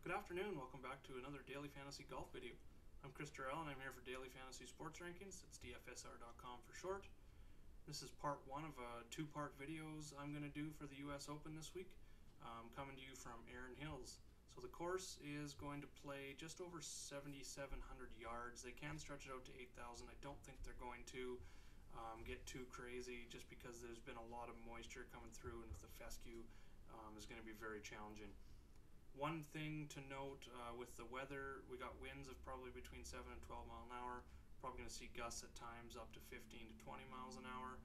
Good afternoon, welcome back to another Daily Fantasy Golf video. I'm Chris Durrell and I'm here for Daily Fantasy Sports Rankings. It's DFSR.com for short. This is part one of two-part videos I'm going to do for the US Open this week. Coming to you from Erin Hills. So the course is going to play just over 7,700 yards. They can stretch it out to 8,000. I don't think they're going to get too crazy just because there's been a lot of moisture coming through, and with the fescue is going to be very challenging. One thing to note with the weather, we got winds of probably between 7 and 12 mile an hour. Probably going to see gusts at times up to 15 to 20 miles an hour.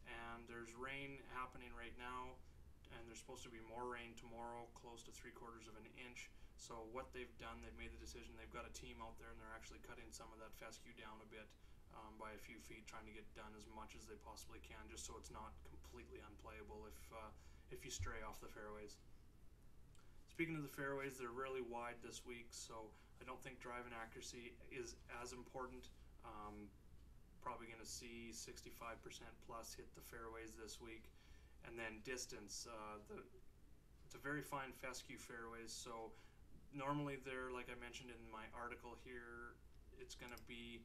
And there's rain happening right now, and there's supposed to be more rain tomorrow, close to 3/4 of an inch. So what they've done, they've made the decision, they've got a team out there and they're actually cutting some of that fescue down a bit by a few feet, trying to get done as much as they possibly can, just so it's not completely unplayable if you stray off the fairways. Speaking of the fairways, they're really wide this week, so I don't think driving accuracy is as important. Probably going to see 65% plus hit the fairways this week. And then distance, it's a very fine fescue fairways, so normally they're, like I mentioned in my article here, it's going to be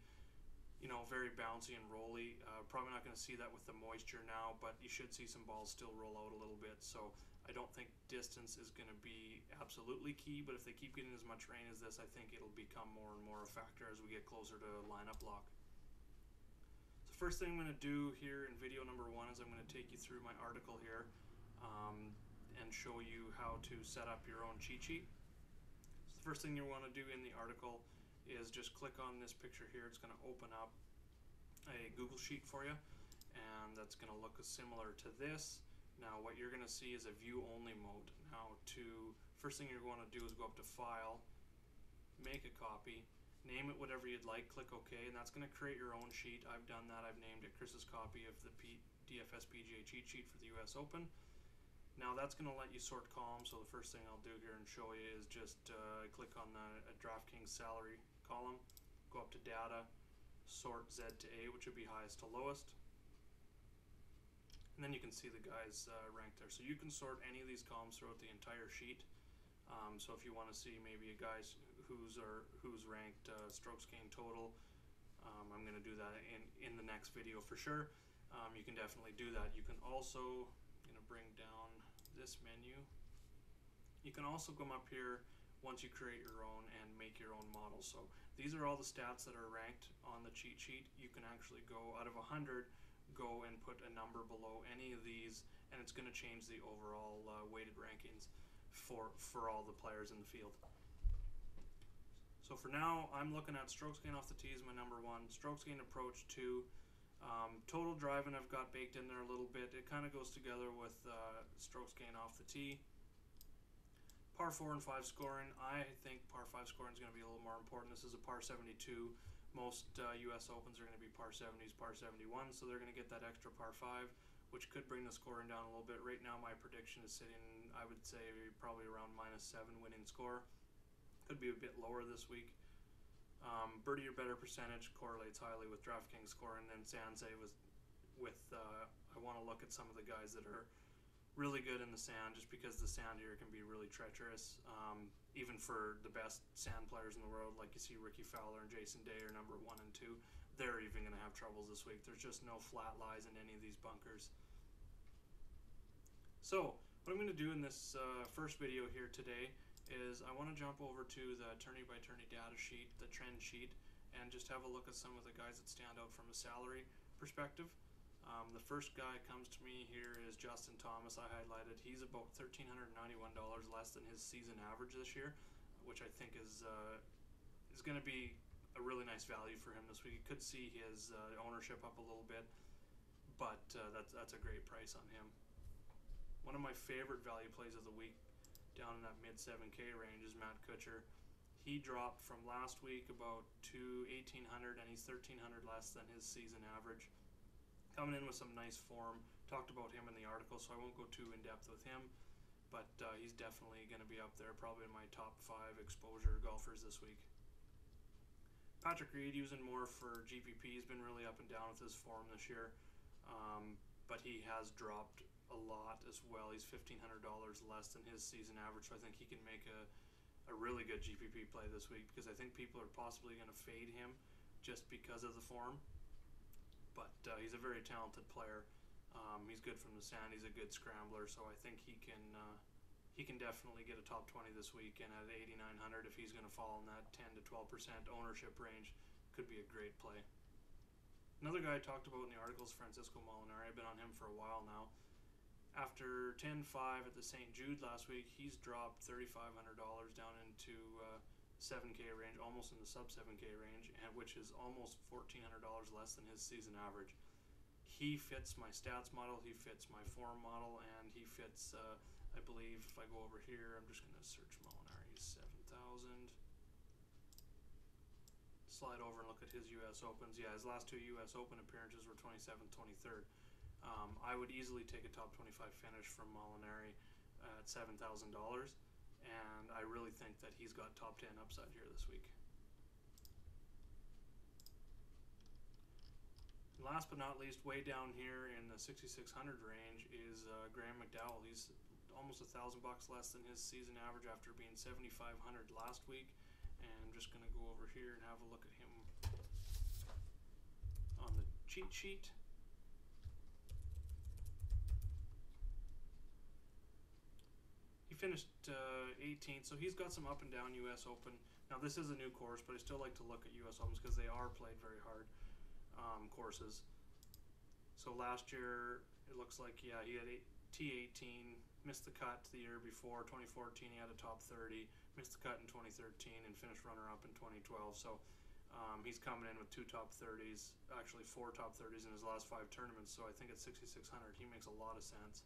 very bouncy and rolly. Probably not going to see that with the moisture now, but you should see some balls still roll out a little bit. So I don't think distance is going to be absolutely key, but if they keep getting as much rain as this, I think it'll become more and more a factor as we get closer to lineup lock. So first thing I'm going to do here in video number one is I'm going to take you through my article here and show you how to set up your own cheat sheet. So the first thing you want to do in the article is just click on this picture here. It's going to open up a Google Sheet for you, and that's going to look similar to this. Now what you're going to see is a view only mode. Now first thing you're going to do is go up to File, make a copy, name it whatever you'd like, click OK, and that's going to create your own sheet. I've done that. I've named it Chris's copy of the DFS PGA cheat sheet for the US Open. Now that's going to let you sort columns, so the first thing I'll do here and show you is just click on the DraftKings salary column, go up to data, sort Z to A, which would be highest to lowest, and then you can see the guys ranked there. So you can sort any of these columns throughout the entire sheet. So if you want to see maybe a guy's who's ranked strokes gained total, I'm going to do that in the next video for sure. You can definitely do that. You can also bring down this menu. You can also come up here once you create your own and make your own model. So these are all the stats that are ranked on the cheat sheet. You can actually go out of 100, go and put a number below any of these, and it's going to change the overall weighted rankings for all the players in the field. So for now, I'm looking at strokes gained off the tee as my number one, strokes gained approach 2. Total driving I've got baked in there a little bit. It kind of goes together with strokes gained off the tee. Par 4 and 5 scoring. I think par 5 scoring is going to be a little more important. This is a par 72. Most US Opens are going to be par 70s, par 71, so they're going to get that extra par 5, which could bring the scoring down a little bit. Right now my prediction is sitting, I would say, probably around -7 winning score. Could be a bit lower this week. Birdie or better percentage correlates highly with DraftKings scoring, and sand save with I want to look at some of the guys that are really good in the sand, just because the sand here can be really treacherous. Even for the best sand players in the world, like you see Ricky Fowler and Jason Day are number 1 and 2, they're even going to have troubles this week. There's just no flat lies in any of these bunkers. So what I'm going to do in this first video here today is I want to jump over to the tourney by tourney data sheet, the trend sheet, and just have a look at some of the guys that stand out from a salary perspective. The first guy comes to me here is Justin Thomas. I highlighted he's about $1,391 less than his season average this year, which I think is going to be a really nice value for him this week. You could see his ownership up a little bit, but that's a great price on him. One of my favorite value plays of the week, down in that mid 7K range, is Matt Kuchar. He dropped from last week about to 1,800, and he's 1,300 less than his season average. Coming in with some nice form. Talked about him in the article, so I won't go too in depth with him, but he's definitely going to be up there, probably in my top 5 exposure golfers this week. Patrick Reed, using more for GPP, he's been really up and down with his form this year, but he has dropped a lot as well. He's $1,500 less than his season average, so I think he can make a really good GPP play this week because I think people are possibly going to fade him just because of the form. But he's a very talented player. He's good from the sand. He's a good scrambler, so I think he can definitely get a top 20 this week. And at 8,900, if he's going to fall in that 10 to 12% ownership range, could be a great play. Another guy I talked about in the article is Francisco Molinari. I've been on him for a while now. After 10-5 at the St. Jude last week, he's dropped $3,500 down into 7K range, almost in the sub 7K range, which is almost $1,400 less than his season average. He fits my stats model, he fits my form model, and he fits, I believe, if I go over here, I'm just going to search Molinari 7,000. Slide over and look at his U.S. Opens. Yeah, his last 2 U.S. Open appearances were 27th, 23rd. I would easily take a top 25 finish from Molinari at $7,000, and I really think that he's got top 10 upside here this week. And last but not least, way down here in the 6,600 range is Graham McDowell. He's almost $1,000 less than his season average after being 7,500 last week. And I'm just going to go over here and have a look at him on the cheat sheet. He finished 18th, so he's got some up and down U.S. Open. Now this is a new course, but I still like to look at U.S. Opens because they are played very hard courses. So last year, it looks like, yeah, he had T18, missed the cut the year before. 2014, he had a top 30, missed the cut in 2013, and finished runner-up in 2012. So he's coming in with 2 top 30s, actually 4 top 30s in his last 5 tournaments. So I think at 6,600, he makes a lot of sense.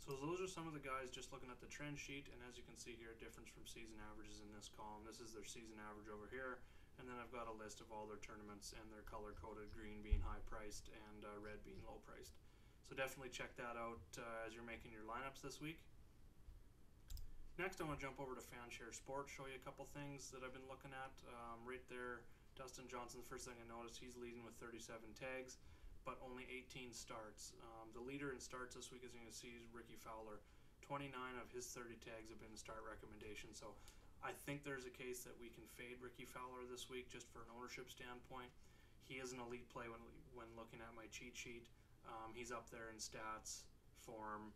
So those are some of the guys just looking at the trend sheet, and as you can see here, difference from season averages in this column. This is their season average over here, and then I've got a list of all their tournaments and their color-coded, green being high-priced and red being low-priced. So definitely check that out as you're making your lineups this week. Next, I want to jump over to Fanshare Sports, show you a couple things that I've been looking at. Right there, Dustin Johnson, the first thing I noticed, he's leading with 37 tags, but only 18 starts. The leader in starts this week, as you can see, is Ricky Fowler. 29 of his 30 tags have been start recommendations. So I think there's a case that we can fade Ricky Fowler this week just for an ownership standpoint. He is an elite play when looking at my cheat sheet. He's up there in stats, form.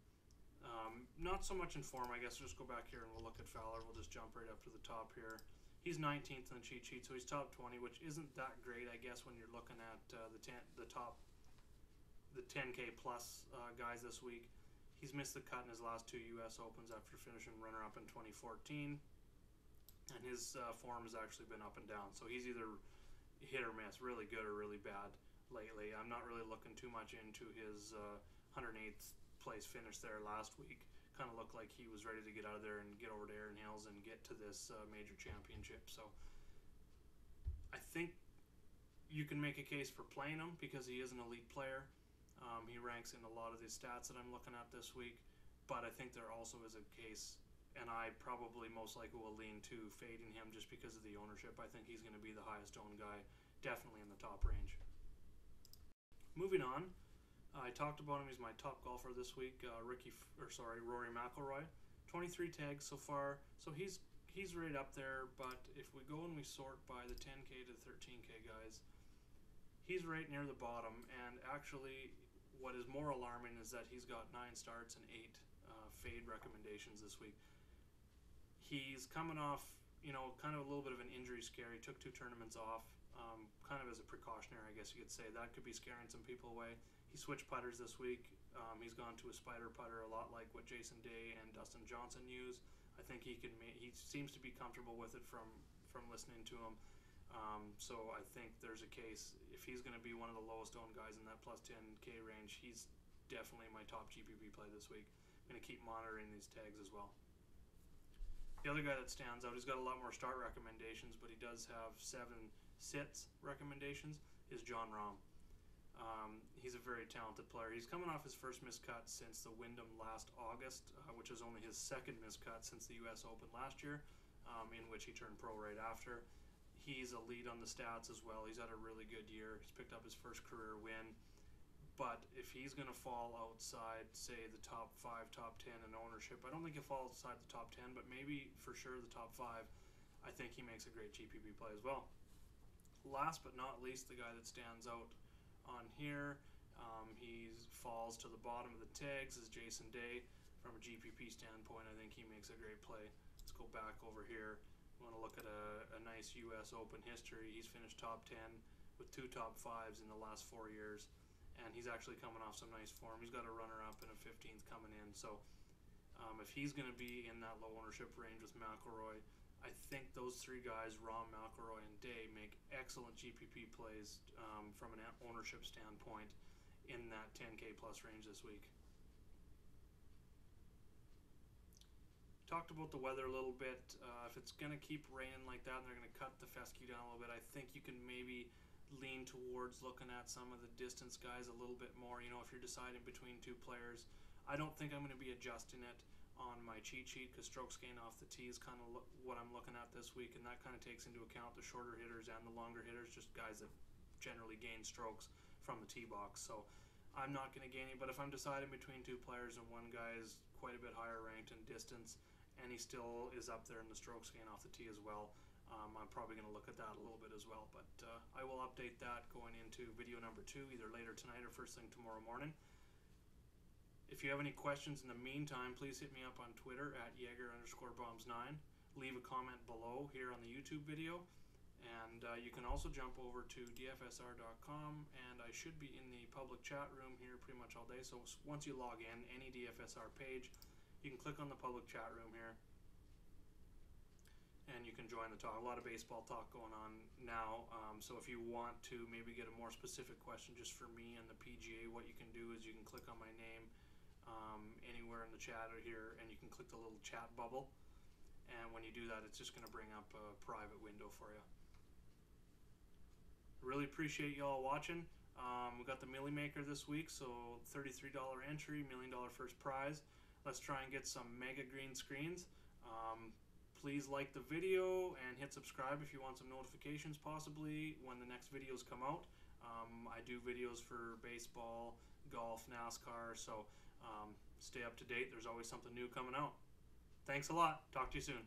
Not so much in form, I guess. We'll just go back here and we'll look at Fowler. We'll just jump right up to the top here. He's 19th on the cheat sheet, so he's top 20, which isn't that great, I guess, when you're looking at the 10K plus guys this week. He's missed the cut in his last 2 U.S. Opens after finishing runner-up in 2014, and his form has actually been up and down. So he's either hit or miss, really good or really bad lately. I'm not really looking too much into his 108th place finish there last week. Kind of looked like he was ready to get out of there and get over to Erin Hills and get to this major championship. So I think you can make a case for playing him because he is an elite player. He ranks in a lot of the stats that I'm looking at this week, but I think there also is a case, and I probably most likely will lean to fading him just because of the ownership. I think he's going to be the highest owned guy, definitely in the top range. Moving on, I talked about him. He's my top golfer this week, Rory McIlroy. 23 tags so far, so he's right up there. But if we go and we sort by the 10K to 13K guys, he's right near the bottom. And actually, what is more alarming is that he's got 9 starts and 8 fade recommendations this week. He's coming off, kind of a little bit of an injury scare. He took 2 tournaments off, kind of as a precautionary, I guess you could say. That could be scaring some people away. He switched putters this week. He's gone to a spider putter, a lot like what Jason Day and Dustin Johnson use. I think he seems to be comfortable with it from listening to him. So I think there's a case, if he's going to be one of the lowest owned guys in that plus 10K range, he's definitely my top GPP play this week. I'm going to keep monitoring these tags as well. The other guy that stands out, he's got a lot more start recommendations, but he does have 7 sits recommendations, is Jon Rahm. He's a very talented player. He's coming off his first missed cut since the Wyndham last August, which was only his second missed cut since the U.S. Open last year, in which he turned pro right after. He's a lead on the stats as well. He's had a really good year. He's picked up his first career win. But if he's going to fall outside, say, the top 5, top 10 in ownership, I don't think he'll fall outside the top 10, but maybe for sure the top 5, I think he makes a great GPP play as well. Last but not least, the guy that stands out on here, he falls to the bottom of the tags, is Jason Day. From a GPP standpoint, I think he makes a great play. Let's go back over here. We want to look at a nice U.S. Open history. He's finished top 10 with 2 top 5s in the last 4 years. And he's actually coming off some nice form. He's got a runner-up and a 15th coming in. So if he's going to be in that low ownership range with McIlroy, I think those 3 guys, Rahm, McIlroy, and Day, make excellent GPP plays from an ownership standpoint in that 10K plus range this week. Talked about the weather a little bit. If it's going to keep raining like that and they're going to cut the fescue down a little bit, I think you can maybe lean towards looking at some of the distance guys a little bit more. You know, if you're deciding between 2 players, I don't think I'm going to be adjusting it on my cheat sheet because strokes gained off the tee is kind of what I'm looking at this week, and that kind of takes into account the shorter hitters and the longer hitters, just guys that generally gain strokes from the tee box. So I'm not going to gain it, but if I'm deciding between 2 players and one guy is quite a bit higher ranked in distance and he still is up there in the strokes gained off the tee as well, I'm probably going to look at that a little bit as well, but I will update that going into video number 2, either later tonight or first thing tomorrow morning. If you have any questions in the meantime, please hit me up on Twitter at Jaeger_bombs9. Leave a comment below here on the YouTube video, and you can also jump over to DFSR.com, and I should be in the public chat room here pretty much all day. So once you log in, any DFSR page, you can click on the public chat room here, and you can join the talk. A lot of baseball talk going on now, so if you want to maybe get a more specific question just for me and the PGA, what you can do is you can click on my name anywhere in the chat or here, and you can click the little chat bubble, and when you do that, it's just going to bring up a private window for you. Really appreciate you all watching. We got the Millie Maker this week, so $33 entry, $1 million first prize. Let's try and get some mega green screens. Please like the video and hit subscribe if you want some notifications possibly when the next videos come out. I do videos for baseball, golf, NASCAR, so stay up to date. There's always something new coming out. Thanks a lot. Talk to you soon.